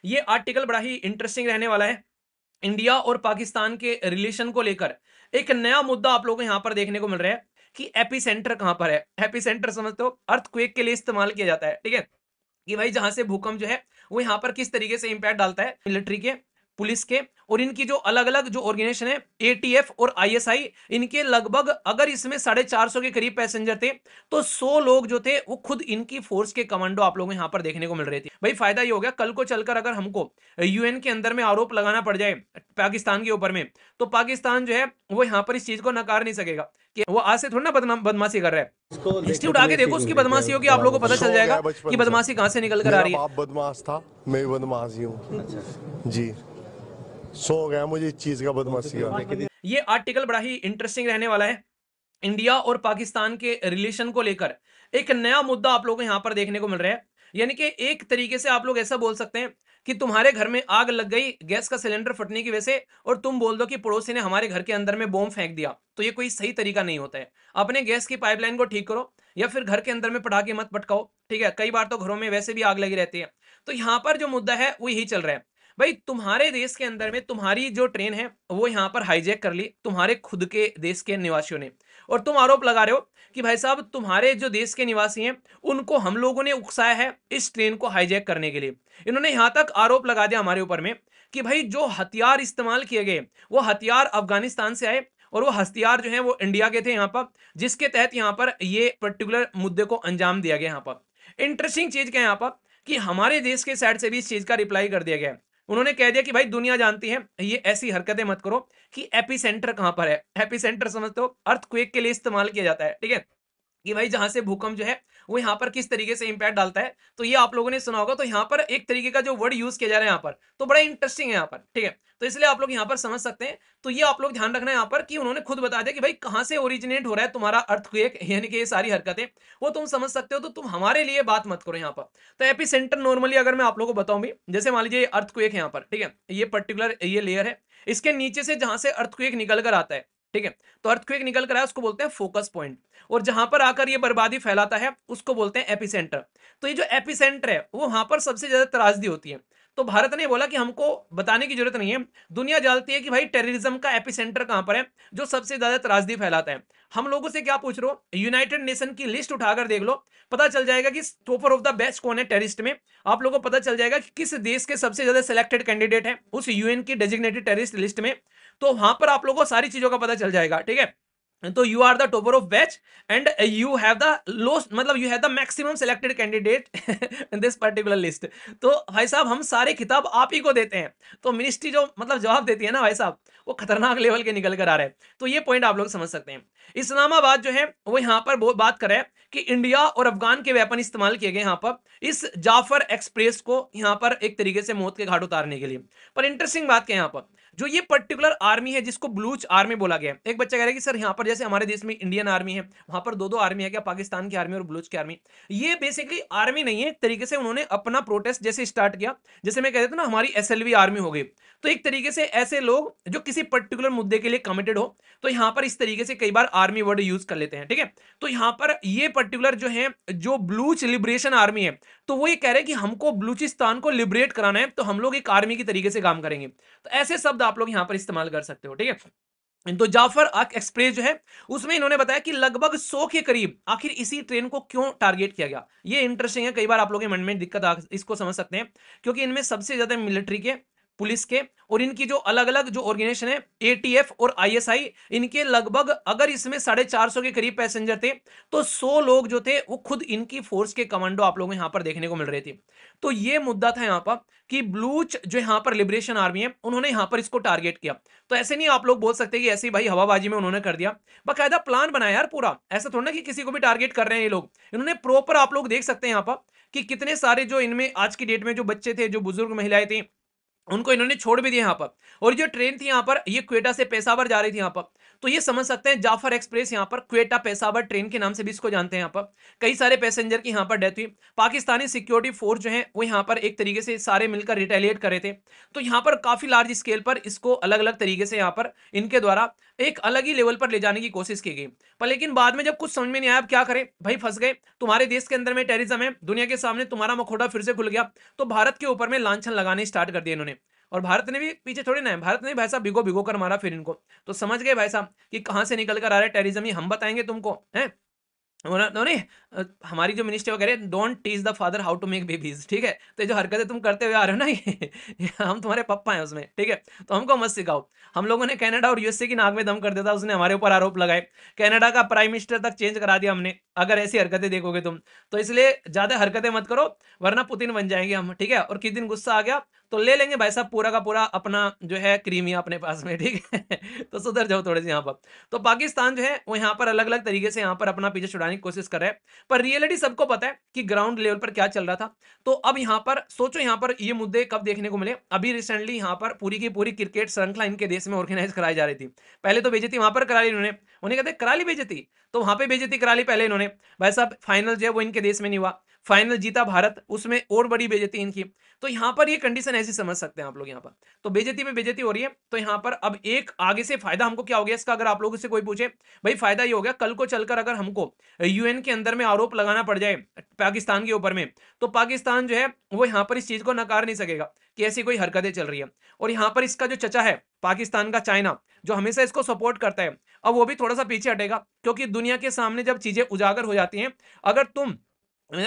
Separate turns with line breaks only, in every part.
ये आर्टिकल बड़ा ही इंटरेस्टिंग रहने वाला है। इंडिया और पाकिस्तान के रिलेशन को लेकर एक नया मुद्दा आप लोगों को यहां पर देखने को मिल रहा है कि एपी सेंटर कहां पर है। एपी सेंटर समझते हो, अर्थक्वेक के लिए इस्तेमाल किया जाता है, ठीक है, कि भाई जहां से भूकंप जो है वो यहाँ पर किस तरीके से इंपैक्ट डालता है मिलिट्री के, पुलिस के, और इनकी जो अलग अलग जो ऑर्गेनाइजेशन है एटीएफ और आईएसआई, इनके लगभग अगर इसमें 450 के करीब पैसेंजर थे तो 100 लोग जो थे वो खुद इनकी फोर्स के कमांडो आप लोगों को यहाँ पर देखने को मिल रहे थे। भाई फायदा ये हो गया, कल को चलकर अगर हमको यूएन के अंदर में आरोप लगाना पड़ जाए पाकिस्तान के ऊपर में, तो पाकिस्तान जो है वो यहाँ पर इस चीज को नकार नहीं सकेगा कि वो आज से थोड़ा ना बदमाशी कर रहा है। हिस्ट्री उठा के देखो उसकी बदमाशी हो कि आप लोगों को पता चल जाएगा कि बदमाशी कहां से निकल कर आ रही है।
बाप बदमाश था, मैं भी बदमाश ही हूँ। अच्छा जी, सो गया मुझे इस चीज का, बदमाशी का।
ये आर्टिकल बड़ा ही इंटरेस्टिंग रहने वाला है। इंडिया और पाकिस्तान के रिलेशन को लेकर एक नया मुद्दा आप लोगों को यहां पर देखने को मिल रहा है। यानी कि एक तरीके से आप लोग ऐसा बोल सकते हैं कि तुम्हारे घर में आग लग गई गैस का सिलेंडर फटने की वजह से, और तुम बोल दो कि पड़ोसी ने हमारे घर के अंदर में बॉम्ब फेंक दिया, तो ये कोई सही तरीका नहीं होता है। अपने गैस की पाइपलाइन को ठीक करो या फिर घर के अंदर में पटाखे मत पटकाओ, ठीक है, कई बार तो घरों में वैसे भी आग लगी रहती है। तो यहां पर जो मुद्दा है वो यही चल रहा है, भाई तुम्हारे देश के अंदर में तुम्हारी जो ट्रेन है वो यहां पर हाईजैक कर ली तुम्हारे खुद के देश के निवासियों ने, और तुम आरोप लगा रहे हो कि भाई साहब तुम्हारे जो देश के निवासी हैं उनको हम लोगों ने उकसाया है इस ट्रेन को हाईजैक करने के लिए। इन्होंने यहां तक आरोप लगा दिया हमारे ऊपर में कि भाई जो हथियार इस्तेमाल किए गए वो हथियार अफगानिस्तान से आए, और वो हथियार जो है वो इंडिया के थे यहाँ पर, जिसके तहत यहाँ पर ये पर्टिकुलर मुद्दे को अंजाम दिया गया। यहाँ पर इंटरेस्टिंग चीज क्या है यहाँ पर कि हमारे देश के साइड से भी इस चीज का रिप्लाई कर दिया गया है। उन्होंने कह दिया कि भाई दुनिया जानती है ये ऐसी हरकतें मत करो, कि एपी सेंटर कहां पर है। एपी सेंटर समझते हो, अर्थक्वेक के लिए इस्तेमाल किया जाता है, ठीक है, कि भाई जहां से भूकंप जो है वो यहाँ पर किस तरीके से इंपैक्ट डालता है। तो ये आप लोगों ने सुना होगा, तो यहाँ पर एक तरीके का जो वर्ड यूज किया जा रहा है यहाँ पर तो बड़ा इंटरेस्टिंग है यहाँ पर, ठीक है, तो इसलिए आप लोग यहाँ पर समझ सकते हैं। तो ये आप लोग ध्यान रखना है यहाँ पर कि उन्होंने खुद बता दिया कि भाई कहाँ से ओरिजिनेट हो रहा है तुम्हारा अर्थक्वेक, यानी कि ये सारी हरकतें वो तुम समझ सकते हो, तो तुम हमारे लिए बात मत करो यहाँ पर। तो एपी सेंटर नॉर्मली अगर मैं आप लोगों को बताऊं भी, जैसे मान लीजिए अर्थक्वेक है यहाँ पर, ठीक है, ये पर्टिकुलर ये लेयर है, इसके नीचे से जहां से अर्थक्वेक निकल कर आता है, ठीक है, तो अर्थक्वेक निकल कर आया उसको बोलते हैं फोकस पॉइंट, और जहां पर आकर ये बर्बादी फैलाता है उसको बोलते हैं एपिसेंटर। तो ये जो एपिसेंटर है वो वहां पर सबसे ज्यादा त्रासदी होती है। तो भारत ने बोला कि हमको बताने की जरूरत नहीं है, दुनिया जानती है कि भाई टेररिज्म का एपिसेंटर कहां पर है जो सबसे ज्यादा त्रासदी फैलाता है। हम लोगों से क्या पूछ रहे हो, यूनाइटेड नेशन की लिस्ट उठाकर देख लो, पता चल जाएगा कि टॉपर ऑफ द बेस्ट कौन है टेररिस्ट में। आप लोगों को पता चल जाएगा कि किस देश के सबसे ज्यादा सिलेक्टेड कैंडिडेट है उस यूएन की डेजिग्नेटेड टेररिस्ट लिस्ट में। तो वहां पर आप लोगों को सारी चीजों का पता चल जाएगा, ठीक है। तो you are the topper of batch and you have the lost, मतलब you have the maximum selected candidate in this particular list. तो भाई साहब हम सारे खिताब आप ही को देते हैं। तो मिनिस्ट्री जो मतलब जवाब देती है ना भाई साहब, वो खतरनाक लेवल के निकल कर आ रहे हैं। तो ये पॉइंट आप लोग समझ सकते हैं। इस्लामाबाद जो है वो यहाँ पर बात कर रहा है कि इंडिया और अफगान के वेपन इस्तेमाल किए गए यहाँ पर इस जाफर एक्सप्रेस को यहाँ पर एक तरीके से मौत के घाट उतारने के लिए। पर इंटरेस्टिंग बात क्या है यहाँ पर, जो ये पर्टिकुलर आर्मी है जिसको बलूच आर्मी बोला गया है, एक बच्चा कह रहा है कि सर यहाँ पर जैसे हमारे देश में इंडियन आर्मी है वहां पर दो दो आर्मी है क्या, पाकिस्तान की आर्मी और बलूच की आर्मी। ये बेसिकली आर्मी नहीं है, एक तरीके से उन्होंने अपना प्रोटेस्ट जैसे स्टार्ट किया, जैसे मैं कहता था ना हमारी एसएलवी आर्मी हो गई। तो एक तरीके से ऐसे लोग जो किसी पर्टिकुलर मुद्दे के लिए कमिटेड हो, तो यहां पर इस तरीके से कई बार आर्मी वर्ड यूज कर लेते हैं, ठीक है। तो यहां पर ये पर्टिकुलर जो है जो बलूच लिबरेशन आर्मी है, तो वो ये कह रहे हैं कि हमको बलूचिस्तान को लिबरेट कराना है, तो हम लोग एक आर्मी की तरीके से काम करेंगे। तो ऐसे शब्द आप लोग यहां पर इस्तेमाल कर सकते हो, ठीक है। तो जाफर एक्सप्रेस जो है उसमें इन्होंने बताया कि लगभग 100 के करीब आखिर इसी ट्रेन को क्यों टारगेट किया गया। ये इंटरेस्टिंग है, कई बार आप लोगों के मन में दिक्कत इसको समझ सकते हैं, क्योंकि इनमें सबसे ज्यादा मिलिट्री के, पुलिस के, और इनकी जो अलग अलग जो ऑर्गेनाइजेशन है एटीएफ और आईएसआई, इनके लगभग अगर इसमें 450 के करीब पैसेंजर थे तो 100 लोग जो थे वो खुद इनकी फोर्स के कमांडो आप लोगों को यहां पर देखने को मिल रहे थे। तो ये मुद्दा था यहाँ पर कि बलूच जो यहाँ पर लिबरेशन आर्मी है उन्होंने यहाँ पर इसको टारगेट किया। तो ऐसे नहीं आप लोग बोल सकते कि ऐसे ही भाई हवाबाजी में उन्होंने कर दिया, बाकायदा प्लान बनाया यार पूरा, ऐसा थोड़ा ना कि किसी को भी टारगेट कर रहे हैं ये लोग। इन्होंने प्रॉपर आप लोग देख सकते हैं यहाँ पर कि कितने सारे जो इनमें आज की डेट में जो बच्चे थे, जो बुजुर्ग महिलाएं थी, उनको इन्होंने छोड़ भी दिया यहाँ पर। और जो ट्रेन थी यहाँ पर ये क्वेटा से पेशावर जा रही थी यहाँ पर, तो ये समझ सकते हैं जाफर एक्सप्रेस यहाँ पर क्वेटा पेशावर ट्रेन के नाम से भी इसको जानते हैं। यहाँ पर कई सारे पैसेंजर की यहाँ पर डेथ हुई। पाकिस्तानी सिक्योरिटी फोर्स जो है वो यहाँ पर एक तरीके से सारे मिलकर रिटेलिएट कर रहे थे। तो यहाँ पर काफी लार्ज स्केल पर इसको अलग अलग तरीके से यहाँ पर इनके द्वारा एक अलग ही लेवल पर ले जाने की कोशिश की गई। पर लेकिन बाद में जब कुछ समझ में नहीं आया, अब क्या करें भाई, फंस गए। तुम्हारे देश के अंदर में टेररिज्म है, दुनिया के सामने तुम्हारा मखौटा फिर से खुल गया, तो भारत के ऊपर में लांछन लगाने स्टार्ट कर दिए इन्होंने। और भारत ने भी पीछे थोड़ी ना है, भारत ने भाई साहब भिगो भिगो कर मारा फिर इनको। तो समझ गए भाई साहब कि कहां से निकल कर आ रहा है टेररिज्म, ये हम बताएंगे तुमको है। उन्होंने हमारी जो मिनिस्टर वो कह रहे हैं don't teach the father how to make babies, ठीक है। तो ये जो हरकतें तुम करते हुए आ रहे हो ना, ये हम तुम्हारे पप्पा हैं उसमें, ठीक है। तो हमको मत सिखाओ। हम लोगों ने कनाडा और यूएसए की नाक में दम कर दिया था, उसने हमारे ऊपर आरोप लगाए, कनाडा का प्राइम मिनिस्टर तक चेंज करा दिया हमने, अगर ऐसी हरकतें देखोगे तुम तो। इसलिए ज्यादा हरकतें मत करो वरना पुतिन बन जाएंगे हम, ठीक है। और किस दिन गुस्सा आ गया तो ले लेंगे भाई साहब पूरा का पूरा अपना जो है क्रीमिया अपने पास में, ठीक है। तो सुधर जाओ थोड़े से यहाँ पर। तो पाकिस्तान जो है वो यहाँ पर अलग अलग तरीके से यहाँ पर अपना पीछे छुड़ाने की कोशिश कर रहा है, पर रियलिटी सबको पता है कि ग्राउंड लेवल पर क्या चल रहा था। तो अब यहाँ पर सोचो यहाँ पर ये मुद्दे कब देखने को मिले। अभी रिसेंटली यहाँ पर पूरी की पूरी क्रिकेट श्रृंखला इनके देश में ऑर्गेनाइज कराई जा रही थी। पहले तो बेइज्जती वहां पर करा ली इन्होंने, उन्हें कहते करा ली बेइज्जती, तो वहां पे बेइज्जती करा ली पहले इन्होंने। भाई साहब फाइनल जो है वो इनके देश में नहीं हुआ, फाइनल जीता भारत, उसमें और बड़ी बेइज्जती इनकी। तो यहाँ पर ये कंडीशन ऐसी समझ सकते हैं आप लोग यहाँ पर। तो बेइज्जती पे बेइज्जती हो रही है। तो यहाँ पर अब एक आगे से फायदा हमको क्या हो गया इसका, अगर आप लोगों से कोई पूछे भाई फायदा ये हो गया, कल को चलकर अगर हमको यूएन के अंदर में आरोप लगाना पड़ जाए पाकिस्तान के ऊपर में, तो पाकिस्तान जो है वो यहाँ पर इस चीज को नकार नहीं सकेगा कि ऐसी कोई हरकतें चल रही है। और यहाँ पर इसका जो चचा है पाकिस्तान का, चाइना, जो हमेशा इसको सपोर्ट करता है, अब वो भी थोड़ा सा पीछे हटेगा। क्योंकि दुनिया के सामने जब चीजें उजागर हो जाती हैं, अगर तुम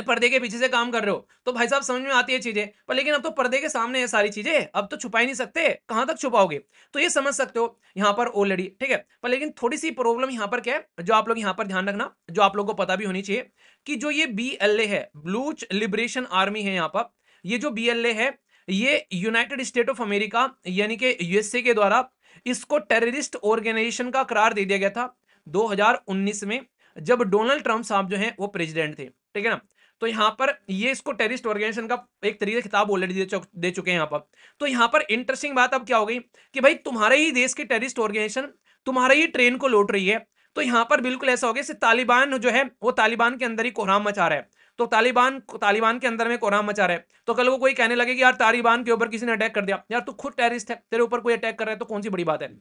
पर्दे के पीछे से काम कर रहे हो तो भाई साहब समझ में आती है चीजें, पर लेकिन अब तो पर्दे के सामने है सारी चीजें, अब तो छुपा ही नहीं सकते, कहां तक छुपाओगे। तो ये समझ सकते हो यहाँ पर ऑलरेडी, ठीक है। पर लेकिन थोड़ी सी प्रॉब्लम यहाँ पर क्या है जो आप लोग यहाँ पर ध्यान रखना, जो आप लोगों को पता भी होनी चाहिए, कि जो ये BLA है, ब्लूच लिबरेशन आर्मी है, यहाँ पर ये जो BLA है ये यूनाइटेड स्टेट ऑफ अमेरिका यानी कि यूएसए के द्वारा इसको टेररिस्ट ऑर्गेनाइजेशन का करार दे दिया गया था 2019 में, जब डोनाल्ड ट्रंप साहब जो हैं वो प्रेसिडेंट थे, ठीक है ना। तो यहाँ पर ये इसको टेररिस्ट ऑर्गेनाइजेशन का एक तरीके से खिताब ऑलरेडी दे चुके हैं यहाँ पर। तो यहाँ पर इंटरेस्टिंग बात अब क्या हो गई कि भाई तुम्हारे ही देश की टेररिस्ट ऑर्गेनाइजेशन तुम्हारे ही ट्रेन को लौट रही है। तो यहाँ पर बिल्कुल ऐसा हो गया जैसे तालिबान जो है वो तालिबान के अंदर ही कोहराम मचा रहा है। तो तालिबान के अंदर में कोहराम मचा रहा है, तो कल को कोई कहने लगे कि यार तालिबान के ऊपर किसी ने अटैक कर दिया, यार तू खुद टेररिस्ट है, तेरे ऊपर कोई अटैक कर रहा है तो कौन सी बड़ी बात है।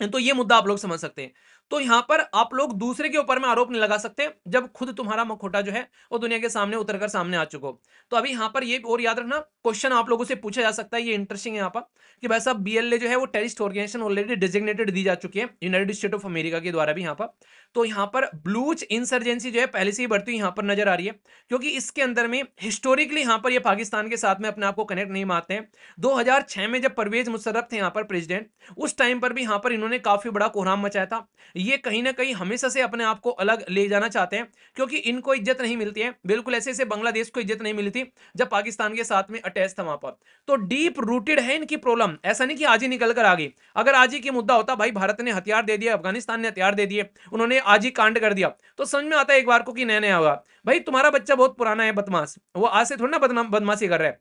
तो ये मुद्दा आप लोग समझ सकते हैं। तो यहां पर आप लोग दूसरे के ऊपर में आरोप नहीं लगा सकते जब खुद तुम्हारा मखौटा जो है वो दुनिया के सामने उतरकर सामने आ चुको। तो अभी यहां पर ये और याद रखना, क्वेश्चन आप लोगों से पूछा जा सकता है, ये इंटरेस्टिंग है यहाँ पर, कि भाई साहब BLA जो है वो टेररिस्ट ऑर्गेनाइजेशन ऑलरेडी डिजिग्नेटेड दी जा चुकी है यूनाइटेड स्टेट ऑफ अमेरिका के द्वारा भी यहाँ पर। तो यहाँ पर ब्लूच इंसर्जेंसी जो है पहले से ही बढ़ती हुई यहाँ पर नजर आ रही है, क्योंकि इसके अंदर में हिस्टोरिकली यहाँ पर ये पाकिस्तान के साथ में अपने आप को कनेक्ट नहीं मानते हैं। 2006 में जब परवेज मुशर्रफ थे यहाँ पर प्रेसिडेंट, उस टाइम पर भी यहाँ पर इन्होंने काफी बड़ा कोहराम मचाया था। ये कहीं ना कहीं हमेशा से अपने आप को अलग ले जाना चाहते हैं, क्योंकि इनको इज्जत नहीं मिलती है, बिल्कुल ऐसे ऐसे बांग्लादेश को इज्जत नहीं मिली थी जब पाकिस्तान के साथ में अटैच था वहां पर। तो डीप रूटेड है इनकी प्रॉब्लम, ऐसा नहीं कि आज ही निकल कर आ गई। अगर आज ही की मुद्दा होता भाई भारत ने हथियार दे दिए, अफगानिस्तान ने हथियार दे दिए, उन्होंने आज ही कांड कर दिया, तो समझ में आता है एक बार को कि नया नया होगा। भाई तुम्हारा बच्चा बहुत पुराना है बदमाश, वो आज से थोड़ा ना बदमाशी कर रहा है,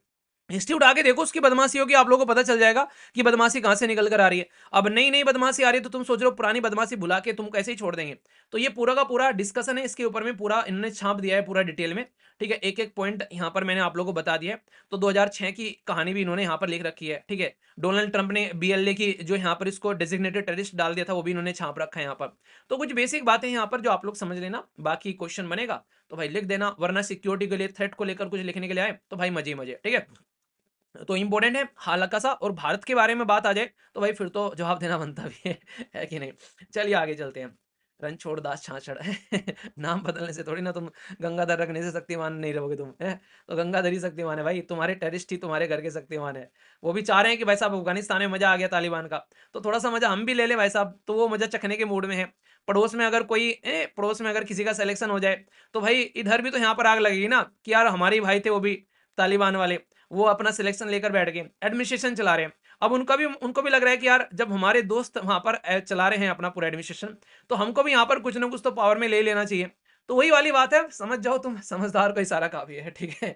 हिस्ट्री उठा के देखो उसकी बदमाशियों की, आप लोगों को पता चल जाएगा कि बदमाशी कहां से निकल कर आ रही है। अब नई नई बदमाशी आ रही है तो तुम सोच रहे हो पुरानी बदमाशी भुला के तुम कैसे ही छोड़ देंगे। तो ये पूरा का पूरा डिस्कशन है, इसके ऊपर में पूरा इन्होंने छाप दिया है पूरा डिटेल में, ठीक है। एक एक पॉइंट यहाँ पर मैंने आप लोगों को बता दिया है। तो 2006 की कहानी भी इन्होंने यहाँ पर लिख रखी है, ठीक है। डोनाल्ड ट्रंप ने BLA की जो यहाँ पर इसको डेजिग्नेटेड टेररिस्ट डाल दिया था, वो भी इन्होंने छाप रखा है यहाँ पर। तो कुछ बेसिक बातें यहाँ पर जो आप लोग समझ लेना, बाकी क्वेश्चन बनेगा तो भाई लिख देना, वरना सिक्योरिटी के लिए थ्रेट को लेकर कुछ लिखने के लिए आए तो भाई मजे मजे, ठीक है। तो इंपॉर्टेंट है हल्का सा, और भारत के बारे में बात आ जाए तो भाई फिर तो जवाब देना बनता भी है कि नहीं। चलिए आगे चलते हैं। रणछोड़ दास छाछड़ नाम बदलने से थोड़ी ना तुम गंगाधर रखने से शक्तिमान नहीं रहोगे तुम, है। तो गंगाधर ही शक्तिमान है भाई, तुम्हारे टेररिस्ट ही तुम्हारे घर के शक्तिमान है। वो भी चाह रहे हैं कि भाई साहब अफगानिस्तान में मजा आ गया तालिबान का, तो थोड़ा सा मजा हम भी ले ले भाई साहब, तो वो मजा चखने के मूड में है। पड़ोस में अगर कोई पड़ोस में अगर किसी का सिलेक्शन हो जाए तो भाई इधर भी तो यहाँ पर आग लगेगी ना, कि यार हमारे भाई थे वो भी तालिबान वाले, वो अपना सिलेक्शन लेकर बैठ गए, एडमिनिस्ट्रेशन चला रहे हैं। अब उनको भी लग रहा है कि यार जब हमारे दोस्त वहां पर चला रहे हैं अपना पूरा एडमिनिस्ट्रेशन, तो हमको भी यहाँ पर कुछ ना कुछ तो पावर में ले लेना चाहिए। तो वही वाली बात है, समझ जाओ तुम, समझदार को इशारा काफी है, ठीक है।